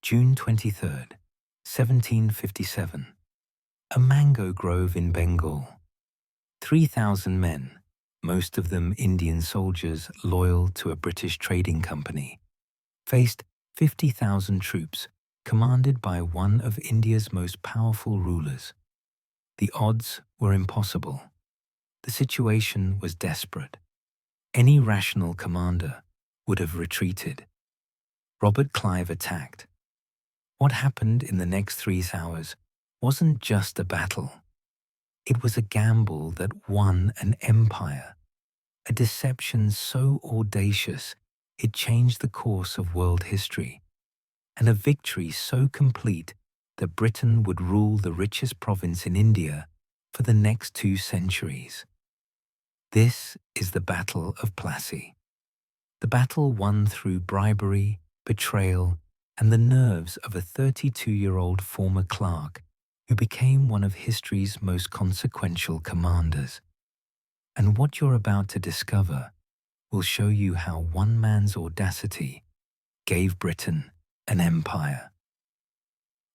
June 23rd, 1757. A mango grove in Bengal. 3,000 men, most of them Indian soldiers loyal to a British trading company, faced 50,000 troops commanded by one of India's most powerful rulers. The odds were impossible. The situation was desperate. Any rational commander would have retreated. Robert Clive attacked. What happened in the next 3 hours wasn't just a battle. It was a gamble that won an empire, a deception so audacious it changed the course of world history, and a victory so complete that Britain would rule the richest province in India for the next 2 centuries. This is the Battle of Plassey. The battle won through bribery, betrayal, and the nerves of a 32-year-old former clerk who became one of history's most consequential commanders. And what you're about to discover will show you how one man's audacity gave Britain an empire.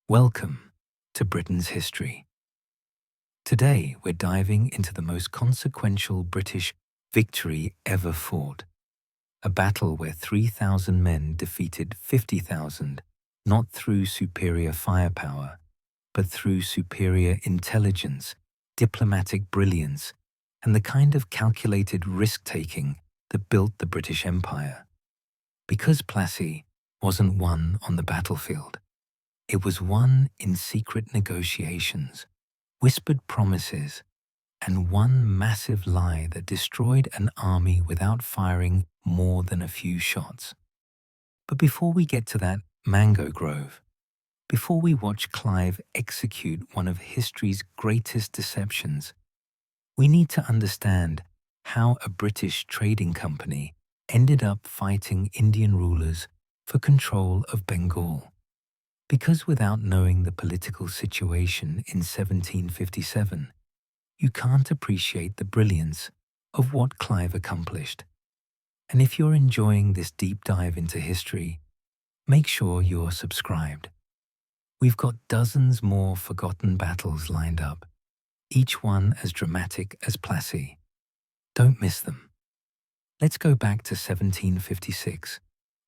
Welcome to Britain's history. Today we're diving into the most consequential British victory ever fought. A battle where 3,000 men defeated 50,000, not through superior firepower, but through superior intelligence, diplomatic brilliance, and the kind of calculated risk-taking that built the British Empire. Because Plassey wasn't won on the battlefield, it was won in secret negotiations, whispered promises, and one massive lie that destroyed an army without firing more than a few shots. But before we get to that mango grove, before we watch Clive execute one of history's greatest deceptions, we need to understand how a British trading company ended up fighting Indian rulers for control of Bengal. Because without knowing the political situation in 1757, you can't appreciate the brilliance of what Clive accomplished. And if you're enjoying this deep dive into history, make sure you're subscribed. We've got dozens more forgotten battles lined up, each one as dramatic as Plassey. Don't miss them. Let's go back to 1756,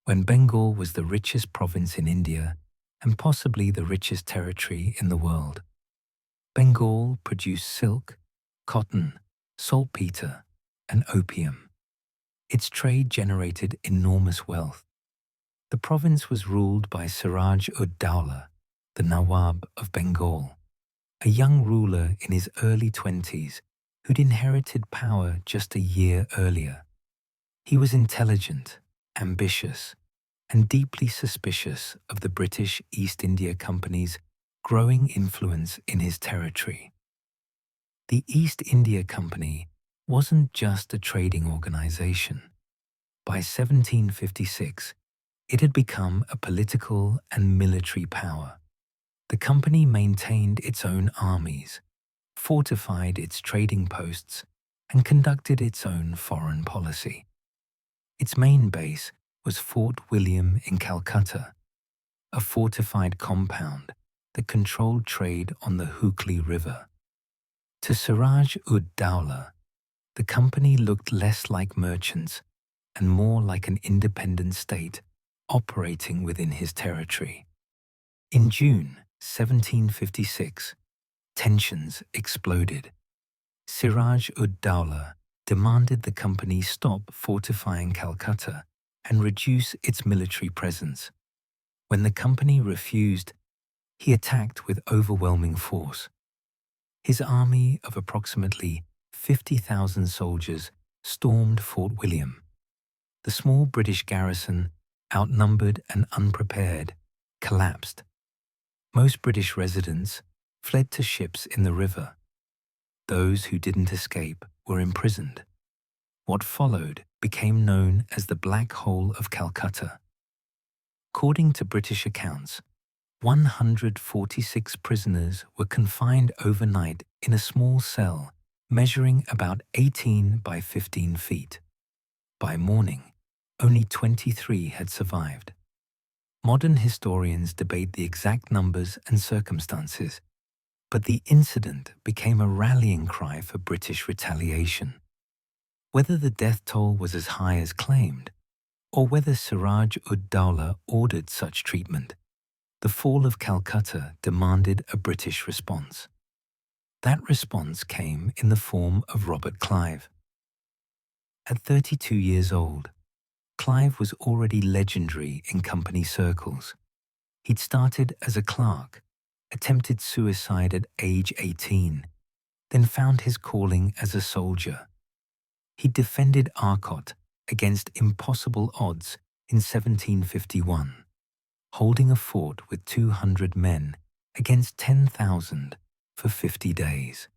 when Bengal was the richest province in India and possibly the richest territory in the world. Bengal produced silk, cotton, saltpeter, and opium. Its trade generated enormous wealth. The province was ruled by Siraj-ud-Dowlah, the Nawab of Bengal, a young ruler in his early 20s who'd inherited power just a year earlier. He was intelligent, ambitious, and deeply suspicious of the British East India Company's growing influence in his territory. The East India Company wasn't just a trading organization. By 1756, it had become a political and military power. The company maintained its own armies, fortified its trading posts, and conducted its own foreign policy. Its main base was Fort William in Calcutta, a fortified compound that controlled trade on the Hooghly River. To Siraj-ud-Dowlah, the company looked less like merchants and more like an independent state operating within his territory. In June 1756, tensions exploded. Siraj-ud-Dowlah demanded the company stop fortifying Calcutta and reduce its military presence. When the company refused, he attacked with overwhelming force. His army of approximately 50,000 soldiers stormed Fort William. The small British garrison, outnumbered and unprepared, collapsed. Most British residents fled to ships in the river. Those who didn't escape were imprisoned. What followed became known as the Black Hole of Calcutta. According to British accounts, 146 prisoners were confined overnight in a small cell measuring about 18 by 15 feet. By morning, only 23 had survived. Modern historians debate the exact numbers and circumstances, but the incident became a rallying cry for British retaliation. Whether the death toll was as high as claimed, or whether Siraj-ud-Dowlah ordered such treatment, the fall of Calcutta demanded a British response. That response came in the form of Robert Clive. At 32 years old, Clive was already legendary in company circles. He'd started as a clerk, attempted suicide at age 18, then found his calling as a soldier. He defended Arcot against impossible odds in 1751, holding a fort with 200 men against 10,000 for 50 days.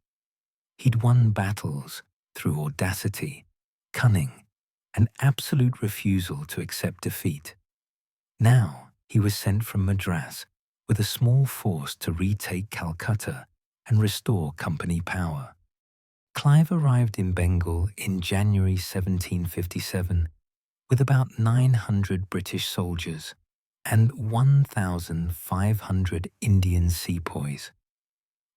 He'd won battles through audacity, cunning, and absolute refusal to accept defeat. Now he was sent from Madras with a small force to retake Calcutta and restore company power. Clive arrived in Bengal in January 1757 with about 900 British soldiers and 1,500 Indian sepoys.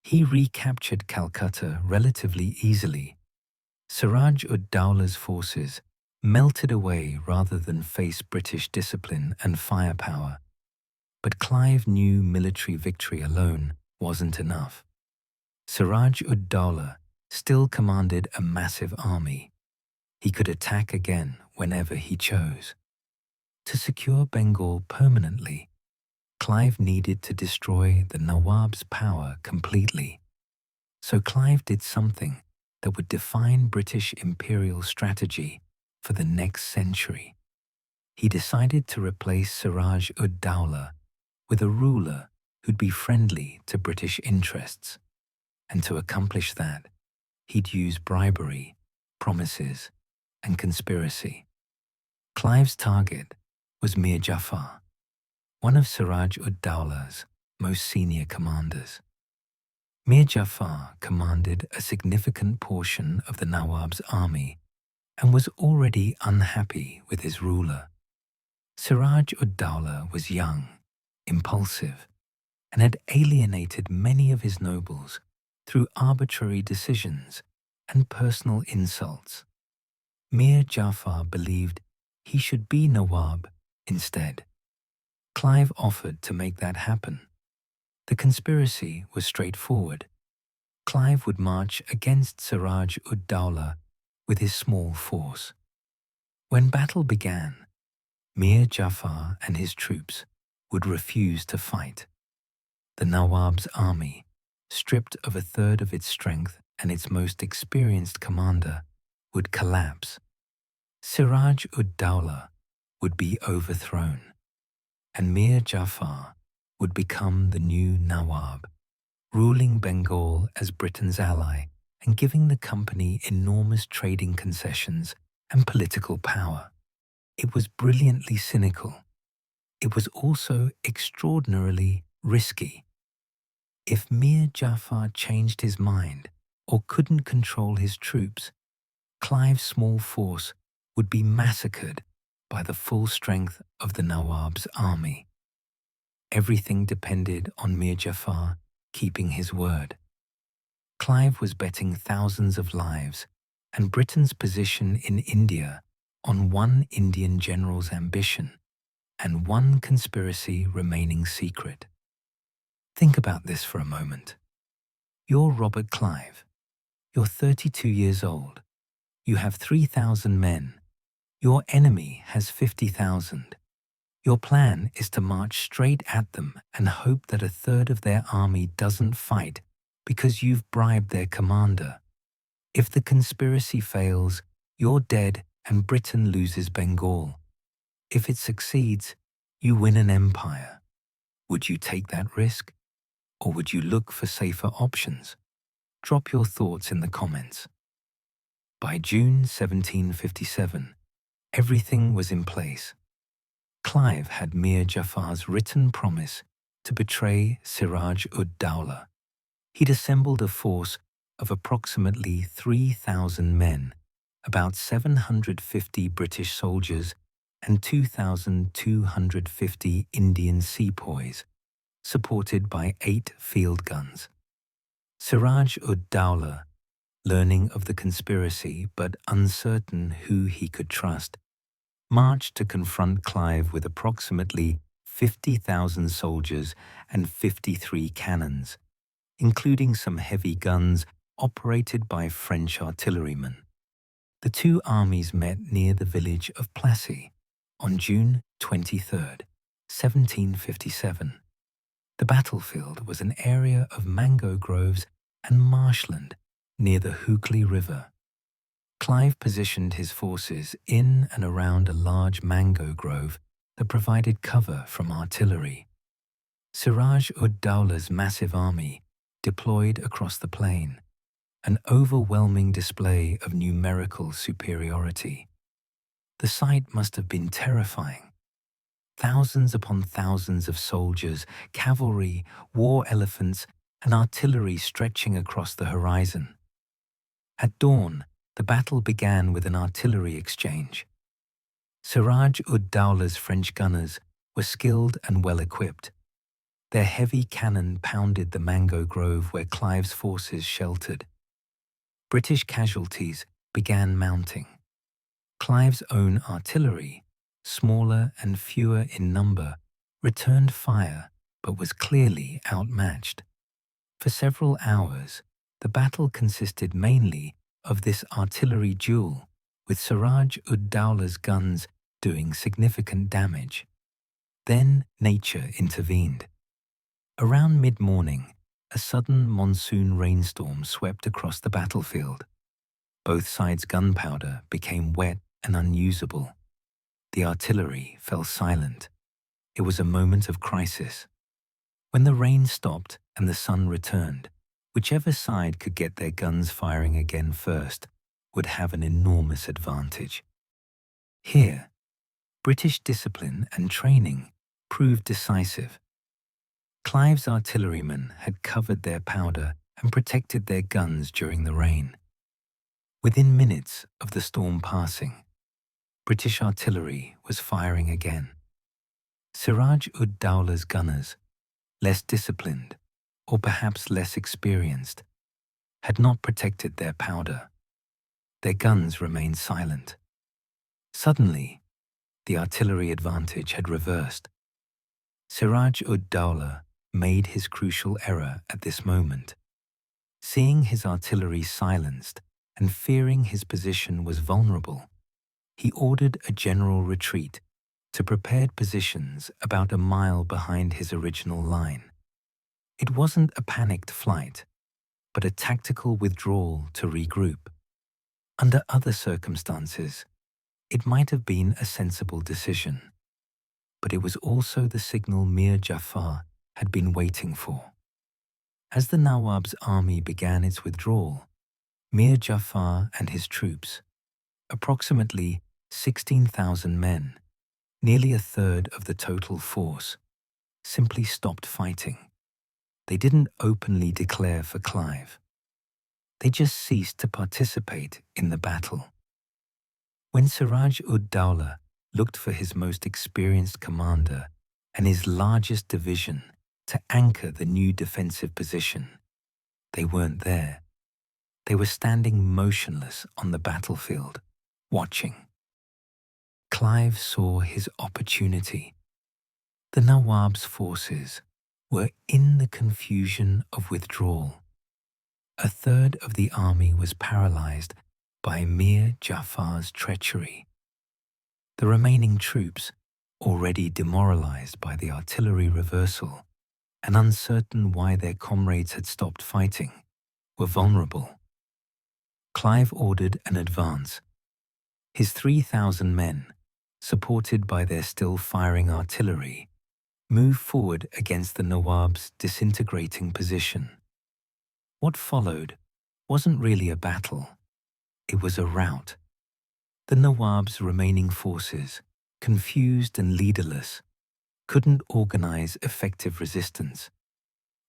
He recaptured Calcutta relatively easily. Siraj-ud-Dowlah's forces melted away rather than face British discipline and firepower. But Clive knew military victory alone wasn't enough. Siraj-ud-Dowlah still commanded a massive army. He could attack again whenever he chose. To secure Bengal permanently, Clive needed to destroy the Nawab's power completely. So Clive did something that would define British imperial strategy for the next century. He decided to replace Siraj-ud-Dowlah with a ruler who'd be friendly to British interests. And to accomplish that, he'd use bribery, promises, and conspiracy. Clive's target was Mir Jafar, one of Siraj-ud-Dowlah's most senior commanders. Mir Jafar commanded a significant portion of the Nawab's army and was already unhappy with his ruler. Siraj-ud-Dowlah was young, impulsive, and had alienated many of his nobles through arbitrary decisions and personal insults. Mir Jafar believed he should be Nawab instead. Clive offered to make that happen. The conspiracy was straightforward. Clive would march against Siraj-ud-Dowlah with his small force. When battle began, Mir Jafar and his troops would refuse to fight. The Nawab's army, stripped of a third of its strength and its most experienced commander, would collapse. Siraj-ud-Dowlah would be overthrown, and Mir Jafar would become the new Nawab, ruling Bengal as Britain's ally and giving the company enormous trading concessions and political power. It was brilliantly cynical. It was also extraordinarily risky. If Mir Jafar changed his mind or couldn't control his troops, Clive's small force would be massacred by the full strength of the Nawab's army. Everything depended on Mir Jafar keeping his word. Clive was betting thousands of lives and Britain's position in India on one Indian general's ambition and one conspiracy remaining secret. Think about this for a moment. You're Robert Clive. You're 32 years old. You have 3,000 men. Your enemy has 50,000. Your plan is to march straight at them and hope that a third of their army doesn't fight because you've bribed their commander. If the conspiracy fails, you're dead and Britain loses Bengal. If it succeeds, you win an empire. Would you take that risk? Or would you look for safer options? Drop your thoughts in the comments. By June 1757, everything was in place. Clive had Mir Jafar's written promise to betray Siraj-ud-Dowlah. He'd assembled a force of approximately 3,000 men, about 750 British soldiers and 2,250 Indian sepoys, supported by 8 field guns. Siraj-ud-Dowlah, learning of the conspiracy but uncertain who he could trust, marched to confront Clive with approximately 50,000 soldiers and 53 cannons, including some heavy guns operated by French artillerymen. The two armies met near the village of Plassey on June 23, 1757. The battlefield was an area of mango groves and marshland near the Hooghly River. Clive positioned his forces in and around a large mango grove that provided cover from artillery. Siraj-ud-Dowlah's massive army deployed across the plain, an overwhelming display of numerical superiority. The sight must have been terrifying. Thousands upon thousands of soldiers, cavalry, war elephants, and artillery stretching across the horizon. At dawn, the battle began with an artillery exchange. Siraj-ud-Dowlah's French gunners were skilled and well-equipped. Their heavy cannon pounded the mango grove where Clive's forces sheltered. British casualties began mounting. Clive's own artillery, smaller and fewer in number, returned fire but was clearly outmatched. For several hours, the battle consisted mainly of this artillery duel, with Siraj-ud-Dowlah's guns doing significant damage. Then nature intervened. Around mid-morning, a sudden monsoon rainstorm swept across the battlefield. Both sides' gunpowder became wet and unusable. The artillery fell silent. It was a moment of crisis. When the rain stopped and the sun returned, whichever side could get their guns firing again first would have an enormous advantage. Here, British discipline and training proved decisive. Clive's artillerymen had covered their powder and protected their guns during the rain. Within minutes of the storm passing, British artillery was firing again. Siraj-ud-Dowlah's gunners, less disciplined or perhaps less experienced, had not protected their powder. Their guns remained silent. Suddenly, the artillery advantage had reversed. Siraj-ud-Dowlah made his crucial error at this moment. Seeing his artillery silenced and fearing his position was vulnerable, he ordered a general retreat to prepared positions about a mile behind his original line. It wasn't a panicked flight, but a tactical withdrawal to regroup. Under other circumstances, it might have been a sensible decision, but it was also the signal Mir Jafar had been waiting for. As the Nawab's army began its withdrawal, Mir Jafar and his troops, approximately 16,000 men, nearly a third of the total force, simply stopped fighting. They didn't openly declare for Clive. They just ceased to participate in the battle. When Siraj-ud-Dowlah looked for his most experienced commander and his largest division to anchor the new defensive position, they weren't there. They were standing motionless on the battlefield, watching. Clive saw his opportunity. The Nawab's forces were in the confusion of withdrawal. A third of the army was paralyzed by Mir Jafar's treachery. The remaining troops, already demoralized by the artillery reversal and uncertain why their comrades had stopped fighting, were vulnerable. Clive ordered an advance. His 3,000 men, supported by their still firing artillery, moved forward against the Nawab's disintegrating position. What followed wasn't really a battle. It was a rout. The Nawab's remaining forces, confused and leaderless, couldn't organize effective resistance.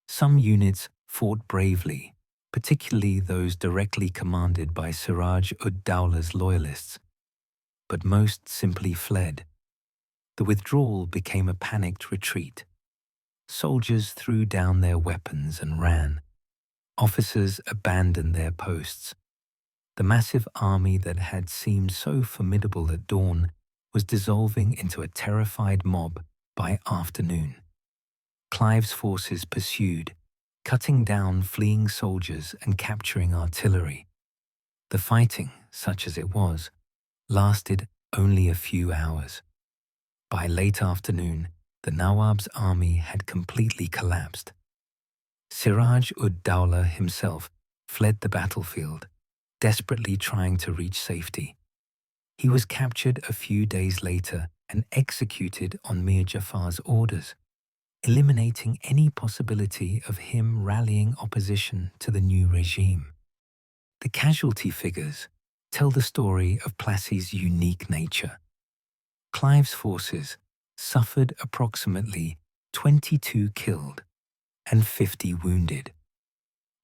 Some units fought bravely, particularly those directly commanded by Siraj-ud-Dowlah's loyalists, but most simply fled, The withdrawal became a panicked retreat. Soldiers threw down their weapons and ran. Officers abandoned their posts. The massive army that had seemed so formidable at dawn was dissolving into a terrified mob by afternoon. Clive's forces pursued, cutting down fleeing soldiers and capturing artillery. The fighting, such as it was, lasted only a few hours. By late afternoon, the Nawab's army had completely collapsed. Siraj-ud-Dawla himself fled the battlefield, desperately trying to reach safety. He was captured a few days later and executed on Mir Jafar's orders, eliminating any possibility of him rallying opposition to the new regime. The casualty figures tell the story of Plassey's unique nature. Clive's forces suffered approximately 22 killed and 50 wounded,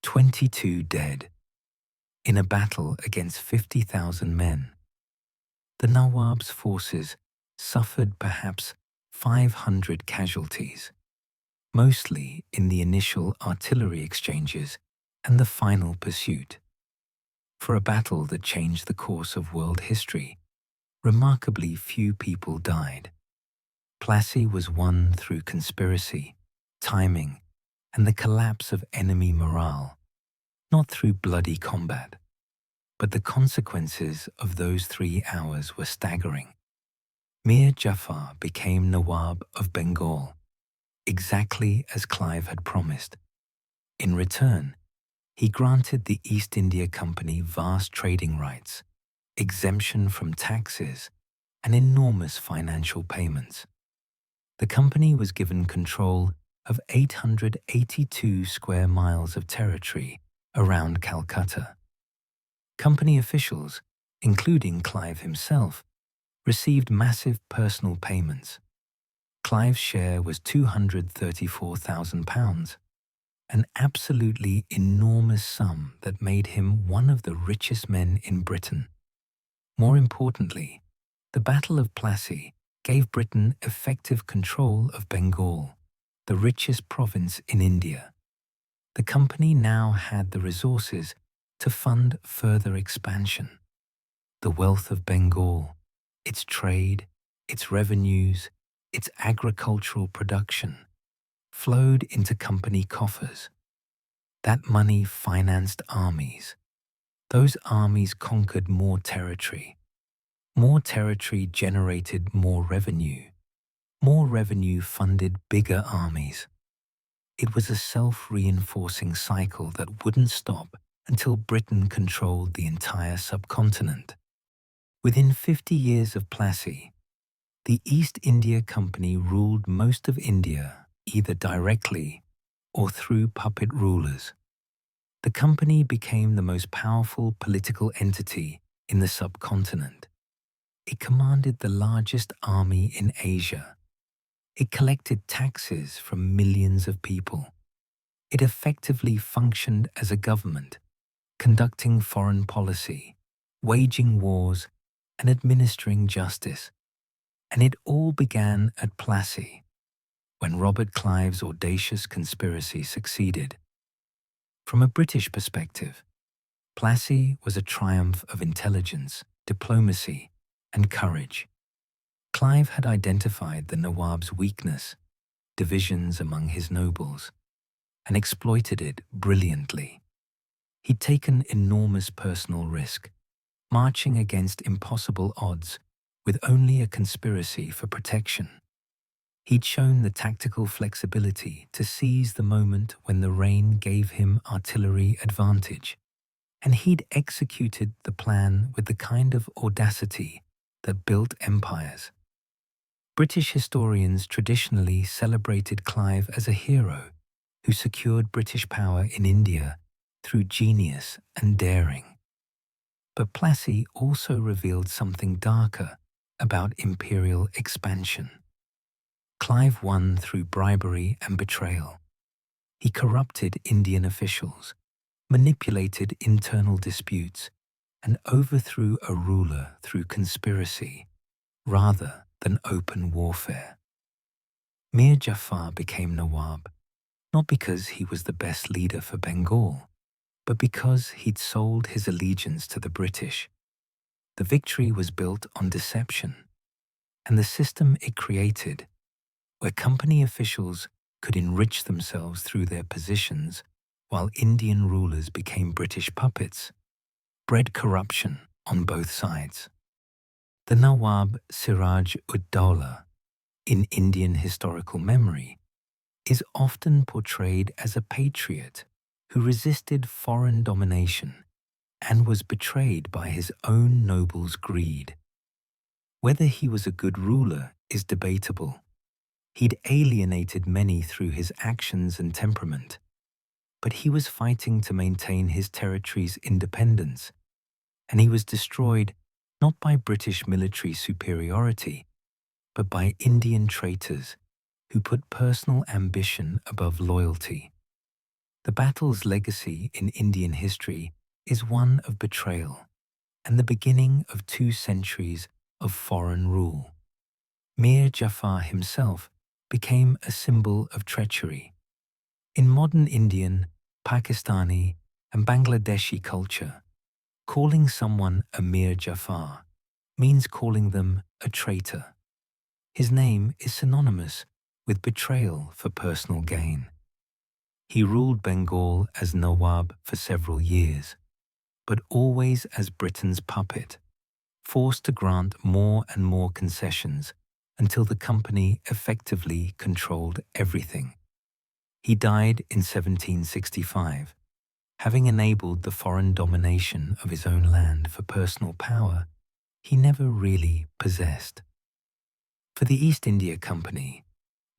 22 dead, in a battle against 50,000 men. The Nawab's forces suffered perhaps 500 casualties, mostly in the initial artillery exchanges and the final pursuit. For a battle that changed the course of world history, remarkably few people died. Plassey was won through conspiracy, timing, and the collapse of enemy morale, not through bloody combat. But the consequences of those 3 hours were staggering. Mir Jafar became Nawab of Bengal, exactly as Clive had promised. In return, he granted the East India Company vast trading rights, exemption from taxes, and enormous financial payments. The company was given control of 882 square miles of territory around Calcutta. Company officials, including Clive himself, received massive personal payments. Clive's share was £234,000, an absolutely enormous sum that made him one of the richest men in Britain. More importantly, the Battle of Plassey gave Britain effective control of Bengal, the richest province in India. The company now had the resources to fund further expansion. The wealth of Bengal, its trade, its revenues, its agricultural production, flowed into company coffers. That money financed armies. Those armies conquered more territory. More territory generated more revenue. More revenue funded bigger armies. It was a self-reinforcing cycle that wouldn't stop until Britain controlled the entire subcontinent. Within 50 years of Plassey, the East India Company ruled most of India either directly or through puppet rulers. The company became the most powerful political entity in the subcontinent. It commanded the largest army in Asia. It collected taxes from millions of people. It effectively functioned as a government, conducting foreign policy, waging wars, and administering justice. And it all began at Plassey, when Robert Clive's audacious conspiracy succeeded. From a British perspective, Plassey was a triumph of intelligence, diplomacy, and courage. Clive had identified the Nawab's weakness, divisions among his nobles, and exploited it brilliantly. He'd taken enormous personal risk, marching against impossible odds with only a conspiracy for protection. He'd shown the tactical flexibility to seize the moment when the rain gave him artillery advantage, and he'd executed the plan with the kind of audacity that built empires. British historians traditionally celebrated Clive as a hero who secured British power in India through genius and daring. But Plassey also revealed something darker about imperial expansion. Clive won through bribery and betrayal. He corrupted Indian officials, manipulated internal disputes, and overthrew a ruler through conspiracy rather than open warfare. Mir Jafar became Nawab, not because he was the best leader for Bengal, but because he'd sold his allegiance to the British. The victory was built on deception, and the system it created, where company officials could enrich themselves through their positions while Indian rulers became British puppets, bred corruption on both sides. The Nawab Siraj-ud-Dowlah, in Indian historical memory, is often portrayed as a patriot who resisted foreign domination and was betrayed by his own nobles' greed. Whether he was a good ruler is debatable. He'd alienated many through his actions and temperament, but he was fighting to maintain his territory's independence, and he was destroyed not by British military superiority, but by Indian traitors who put personal ambition above loyalty. The battle's legacy in Indian history is one of betrayal and the beginning of 2 centuries of foreign rule. Mir Jafar himself became a symbol of treachery. In modern Indian, Pakistani, and Bangladeshi culture, calling someone a Mir Jafar means calling them a traitor. His name is synonymous with betrayal for personal gain. He ruled Bengal as Nawab for several years, but always as Britain's puppet, forced to grant more and more concessions until the company effectively controlled everything. He died in 1765, having enabled the foreign domination of his own land for personal power he never really possessed. For the East India Company,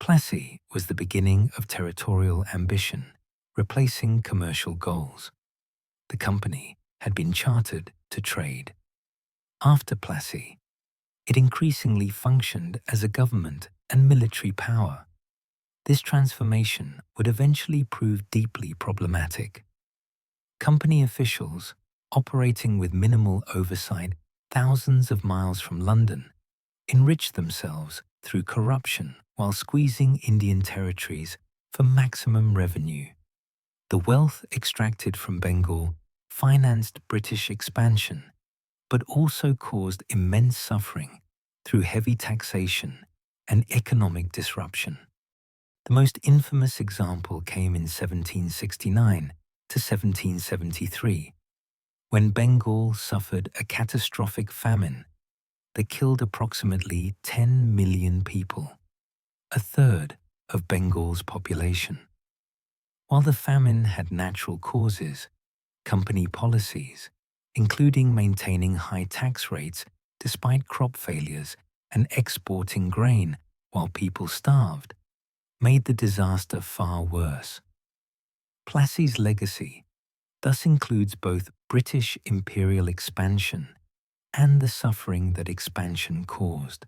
Plassey was the beginning of territorial ambition, replacing commercial goals. The company had been chartered to trade. After Plassey, it increasingly functioned as a government and military power. This transformation would eventually prove deeply problematic. Company officials, operating with minimal oversight thousands of miles from London, enriched themselves through corruption while squeezing Indian territories for maximum revenue. The wealth extracted from Bengal financed British expansion, but also caused immense suffering through heavy taxation and economic disruption. The most infamous example came in 1769 to 1773, when Bengal suffered a catastrophic famine that killed approximately 10 million people, a third of Bengal's population. While the famine had natural causes, company policies, including maintaining high tax rates despite crop failures and exporting grain while people starved, made the disaster far worse. Plassey's legacy thus includes both British imperial expansion and the suffering that expansion caused.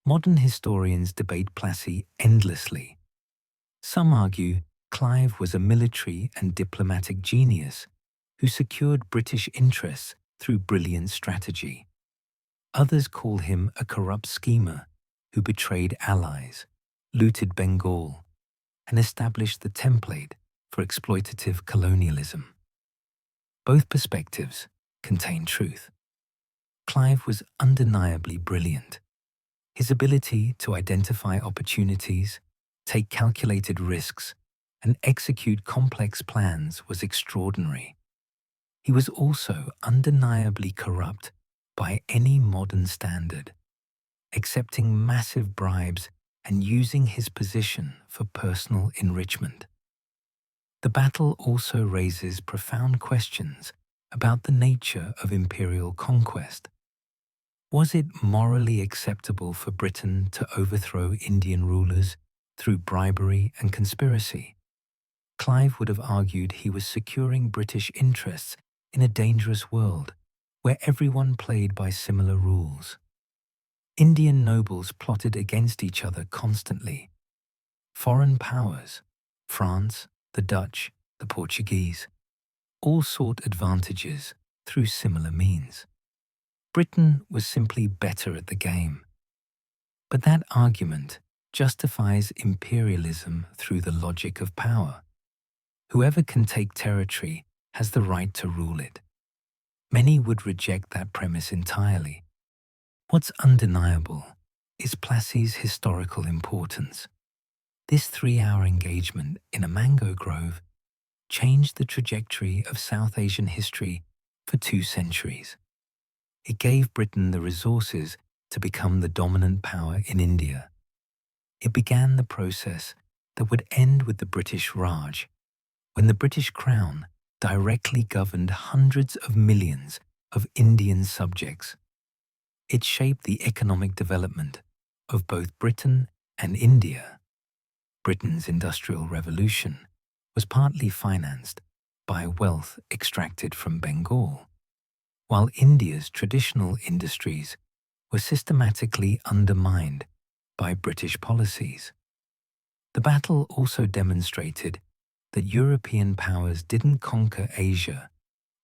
Modern historians debate Plassey endlessly. Some argue Clive was a military and diplomatic genius who secured British interests through brilliant strategy. Others call him a corrupt schemer who betrayed allies, looted Bengal, and established the template for exploitative colonialism. Both perspectives contain truth. Clive was undeniably brilliant. His ability to identify opportunities, take calculated risks, and execute complex plans was extraordinary. He was also undeniably corrupt by any modern standard, accepting massive bribes and using his position for personal enrichment. The battle also raises profound questions about the nature of imperial conquest. Was it morally acceptable for Britain to overthrow Indian rulers through bribery and conspiracy? Clive would have argued he was securing British interests in a dangerous world where everyone played by similar rules. Indian nobles plotted against each other constantly. Foreign powers, France, the Dutch, the Portuguese, all sought advantages through similar means. Britain was simply better at the game. But that argument justifies imperialism through the logic of power. Whoever can take territory has the right to rule it. Many would reject that premise entirely. What's undeniable is Plassey's historical importance. This 3-hour engagement in a mango grove changed the trajectory of South Asian history for 2 centuries. It gave Britain the resources to become the dominant power in India. It began the process that would end with the British Raj, when the British Crown directly governed hundreds of millions of Indian subjects. It shaped the economic development of both Britain and India. Britain's Industrial Revolution was partly financed by wealth extracted from Bengal, while India's traditional industries were systematically undermined by British policies. The battle also demonstrated that European powers didn't conquer Asia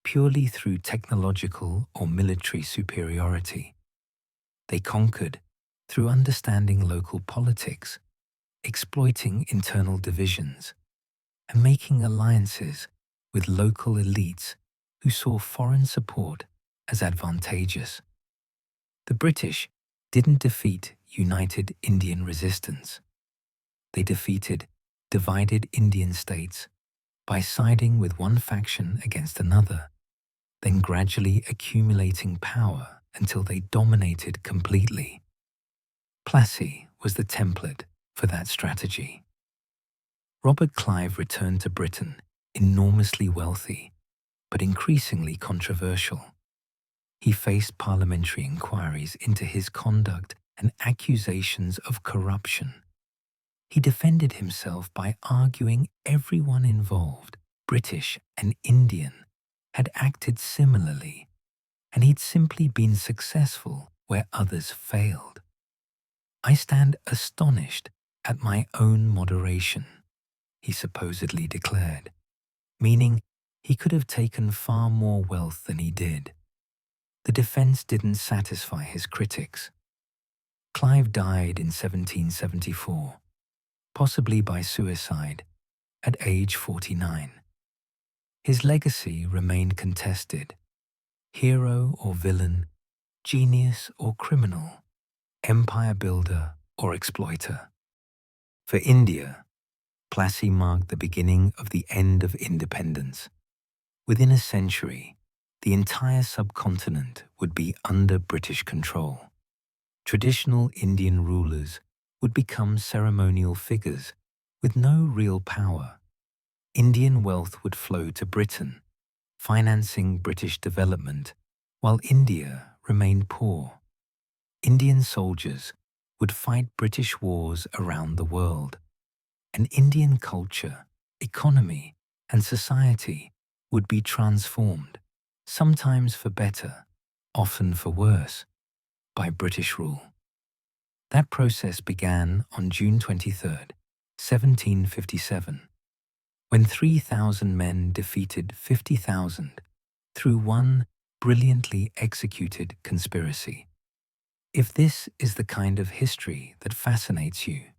purely through technological or military superiority. They conquered through understanding local politics, exploiting internal divisions, and making alliances with local elites who saw foreign support as advantageous. The British didn't defeat united Indian resistance. They defeated divided Indian states by siding with one faction against another, then gradually accumulating power until they dominated completely. Plassey was the template for that strategy. Robert Clive returned to Britain enormously wealthy, but increasingly controversial. He faced parliamentary inquiries into his conduct and accusations of corruption. He defended himself by arguing everyone involved, British and Indian, had acted similarly, and he'd simply been successful where others failed. "I stand astonished at my own moderation," he supposedly declared, meaning he could have taken far more wealth than he did. The defense didn't satisfy his critics. Clive died in 1774, possibly by suicide, at age 49. His legacy remained contested. Hero or villain, genius or criminal, empire builder or exploiter. For India, Plassey marked the beginning of the end of independence. Within a century, the entire subcontinent would be under British control. Traditional Indian rulers would become ceremonial figures with no real power. Indian wealth would flow to Britain, financing British development, while India remained poor. Indian soldiers would fight British wars around the world, and Indian culture, economy, and society would be transformed, sometimes for better, often for worse, by British rule. That process began on June 23, 1757, when 3,000 men defeated 50,000 through one brilliantly executed conspiracy. If this is the kind of history that fascinates you,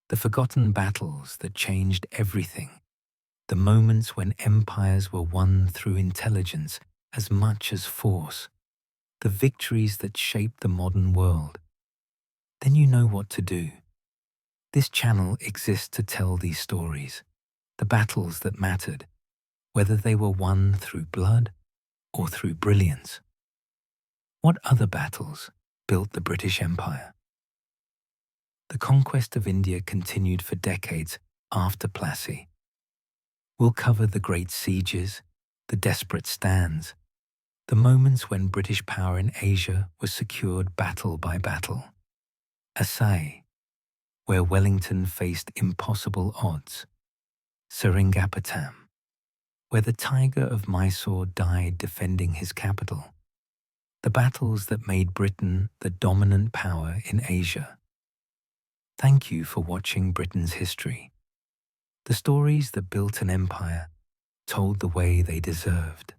the forgotten battles that changed everything, the moments when empires were won through intelligence as much as force, the victories that shaped the modern world, then you know what to do. This channel exists to tell these stories, the battles that mattered, whether they were won through blood or through brilliance. What other battles built the British Empire? The conquest of India continued for decades after Plassey. We'll cover the great sieges, the desperate stands, the moments when British power in Asia was secured battle by battle. Assaye, where Wellington faced impossible odds. Seringapatam, where the Tiger of Mysore died defending his capital. The battles that made Britain the dominant power in Asia. Thank you for watching Britain's history. The stories that built an empire told the way they deserved.